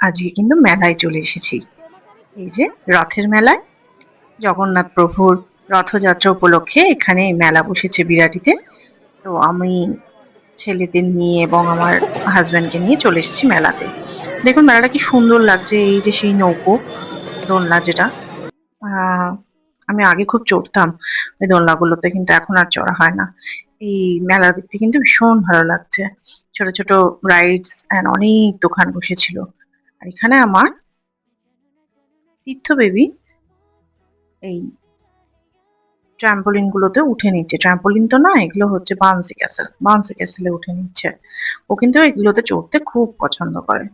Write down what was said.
আজকে কিন্তু মেলায় চলে এসেছি। এই যে রথের মেলায় জগন্নাথ প্রভুর রথযাত্রা উপলক্ষে এখানে মেলা বসেছে বিরাটিতে। তো আমি ছেলেদের নিয়ে এবং আমার হাজবেন্ডকে নিয়ে চলে এসেছি মেলাতে। দেখুন মেলাটা কি সুন্দর লাগছে, এই যে সেই নৌকো দোলনা যেটা আহ আমি আগে খুব চড়তাম ওই দোলনাগুলোতে, কিন্তু এখন আর চড়া হয় না। এই মেলা দেখতে কিন্তু ভীষণ ভালো লাগছে। ছোট ছোট রাইডস এন্ড অনেক দোকান বসেছিল। আর এখানে আমার তীর্থ বেবি এই ট্রাম্পোলিন গুলোতে উঠে নিচ্ছে। ট্রাম্পোলিন তো না, এগুলো হচ্ছে বাউন্সি ক্যাসেল। বাউন্সি ক্যাসেলে উঠে নিচ্ছে। ও কিন্তু এগুলোতে চড়তে খুব পছন্দ করে।